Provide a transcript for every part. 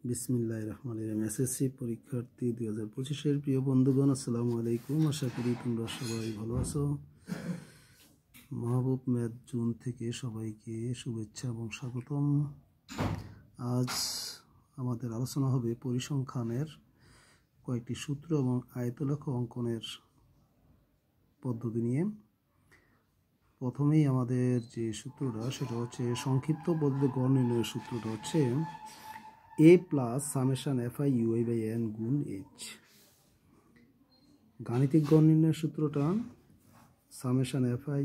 বিসমিল্লাহির রহমানির রহিম। এসএসসি পরীক্ষার্থী 2025-এর প্রিয় বন্ধুগণ, আসসালামু আলাইকুম। আশা করি তোমরা সবাই ভালো আছো। মাহবুব ম্যাথ জুন থেকে সবাইকে শুভেচ্ছা এবং স্বাগতম। আজ আমাদের আলোচনা হবে পরিসংখ্যানের কয়েকটি সূত্র এবং আয়তলেখ অঙ্কনের পদ্ধতি নিয়ে। প্রথমেই আমাদের যে সূত্রটা সেটা হচ্ছে সংক্ষিপ্ত পদ্ধতি গড় নির্ণয়ের সূত্রটা হচ্ছে a plus summation fi ui by n গুণ h। গাণিতিক গড় নির্ণয়ের সূত্রটা summation fi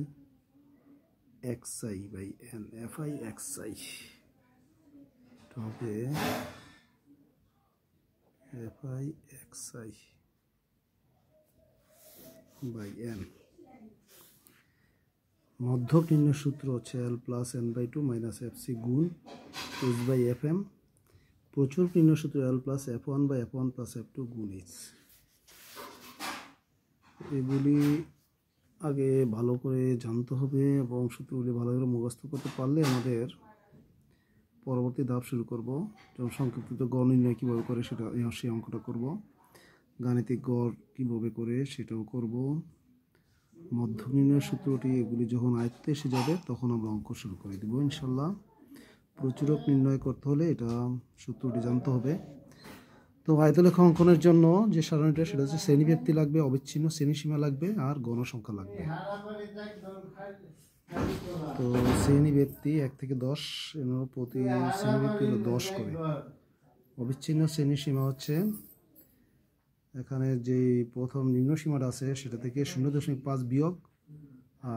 xi by n fi xi হবে fi xi বাই n। মধ্যক নির্ণয়ের সূত্র হচ্ছে l plus n by 2 minus fc গুণ h বাই fm। প্রচুর নির্ণয় সূত্র l plus f1 by f1 plus f2 গুণ h। এগুলি আগে ভালো করে জানতে হবে এবং সূত্রগুলি ভালো করে মুখস্থ করতে পারলে আমাদের পরবর্তী ধাপ শুরু করব। যেমন সংক্ষিপ্ত গড় নির্ণয় কীভাবে করে সেটা সেই অঙ্কটা করব, গাণিতিক গড় কীভাবে করে সেটাও করব, মধ্যক নির্ণয়ের সূত্রটি এগুলি যখন আয়ত্তে এসে যাবে তখন আমরা অঙ্ক শুরু করে দেবো ইনশাল্লাহ। প্রচুরক নির্ণয় করতে হলে এটা সূত্রটি জানতে হবে। তো আয়তলেখ অঙ্কনের জন্য যে সারণীটা সেটা হচ্ছে শ্রেণীব্যক্তি লাগবে, অবিচ্ছিন্ন শ্রেণীসীমা লাগবে আর গণসংখ্যা লাগবে। তো শ্রেণীব্যক্তি 1 থেকে 10 প্রতি শ্রেণীব্যক্তি হলো 10 করে। অবিচ্ছিন্ন শ্রেণীসীমা হচ্ছে এখানে যে প্রথম নিম্ন সীমাটা আছে সেটা থেকে 0.5 বিয়োগ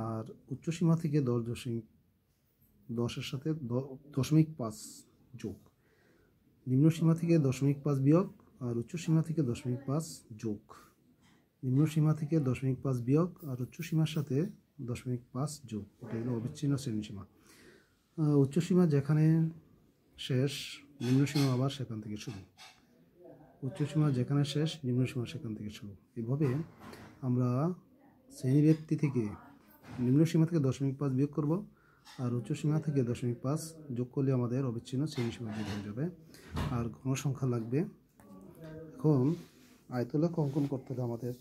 আর উচ্চ সীমা থেকে 10.10-এর সাথে 0.5 যোগ। নিম্ন সীমা থেকে 0.5 বিয়োগ আর উচ্চ সীমা থেকে 0.5 যোগ। নিম্ন সীমা থেকে 0.5 বিয়োগ আর উচ্চ সীমার সাথে 0.5 যোগ। এটা হলো অবিচ্ছিন্ন শ্রেণীসীমা। উচ্চ সীমা যেখানে শেষ, নিম্ন সীমা আবার সেখান থেকে শুরু। উচ্চ সীমা যেখানে শেষ, নিম্ন সীমা সেখান থেকে শুরু। এভাবে আমরা শ্রেণীব্যক্তি থেকে নিম্ন সীমা থেকে 0.5 বিয়োগ করব আর উচ্চ সীমা থেকে 0.5 যোগ করলে আমাদের অবিচ্ছিন্ন শ্রেণীসীমা যোগ হয়ে যাবে। আর গণসংখ্যা লাগবে। এখন আয়তলেখ অঙ্কন করতে হলে আমাদের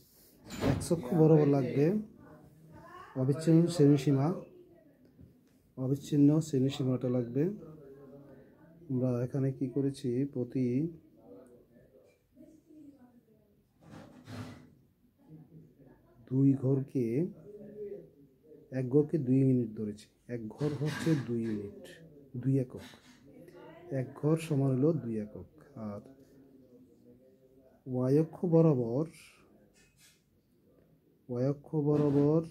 x অক্ষ বরাবর লাগবে অবিচ্ছিন্ন শ্রেণীসীমা। অবিচ্ছিন্ন শ্রেণীসীমাটা লাগবে। আমরা এখানে কি করেছি, প্রতি দুই ঘরকে এক ঘরকে 2 ইউনিট ধরেছি। এক ঘর হচ্ছে 2 ইউনিট, 2 একক। এক ঘর সমান হলো 2 একক। আর y অক্ষ বরাবর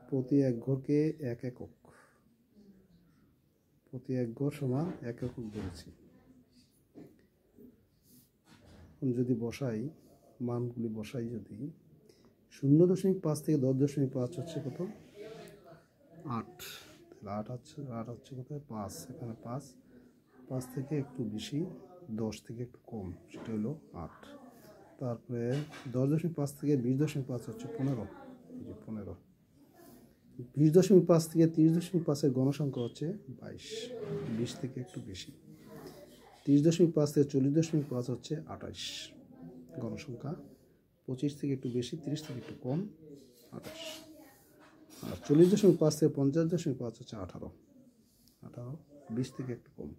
প্রতি এক ঘরকে 1 একক। প্রতি এক ঘর সমান 1 একক ধরেছি। যদি বসাই, মানগুলি বসাই, যদি 0.5 থেকে 10.5 হচ্ছে কত, 8। তাহলে 8 হচ্ছে কত, 5। এখানে 5 থেকে একটু বেশি, 10 থেকে একটু কম, সেটা হলো 8। তারপরে 10.5 থেকে 20.5 হচ্ছে 15। এই যে 15। 20.5 থেকে 30.5-এর গণসংখ্যা হচ্ছে 22। 20 থেকে একটু বেশি। 30.5 থেকে 40.5 হচ্ছে 28 গণসংখ্যা। 25 থেকে একটু বেশি, 30 থেকে একটু কম, 28। আর 40.5 থেকে 50.5 হচ্ছে 18। 20 থেকে একটু কম।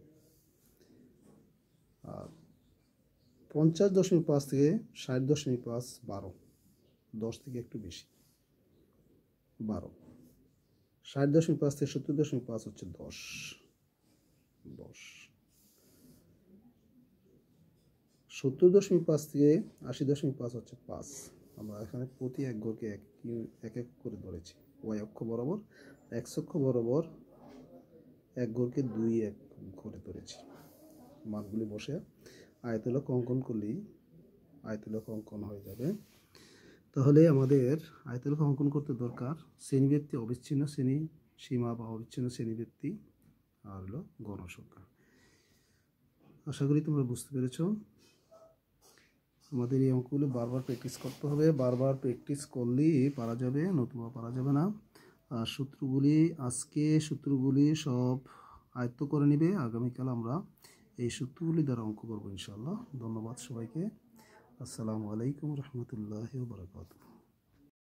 আর 50.5 থেকে 60.5 12। 10 থেকে একটু বেশি, 12। 60.5 থেকে 70.5 হচ্ছে 10। 70.5 থেকে 80.5 হচ্ছে 5। আমরা এখানে প্রতি এক ঘরকে এক এক করে ধরেছি। y অক্ষ বরাবর, x অক্ষ বরাবর এক ঘরকে 2 এক করে ধরেছি। মানগুলি বসে আয়তলেখ অঙ্কন করলেই আয়তলেখ অঙ্কন হয়ে যাবে। তাহলে আমাদের আয়তলেখ অঙ্কন করতে দরকার শ্রেণীব্যক্তি, অবিচ্ছিন্ন শ্রেণীসীমা বা অবিচ্ছিন্ন শ্রেণীব্যক্তি আর হলো গণসংখ্যা। আশা করি তোমরা বুঝতে পেরেছ। আমাদের এই অঙ্কগুলো বারবার প্র্যাকটিস করতে হবে। বারবার প্র্যাকটিস করলেই পারা যাবে, নতুবা পারা যাবে না। আর সূত্রগুলি সব আয়ত্ত করে নেবে। আগামীকাল আমরা এই সূত্রগুলি দ্বারা অঙ্ক করবো ইনশাআল্লাহ। ধন্যবাদ সবাইকে। আসসালামু আলাইকুম রহমতুল্লাহি ওয়া বারাকাতুহু।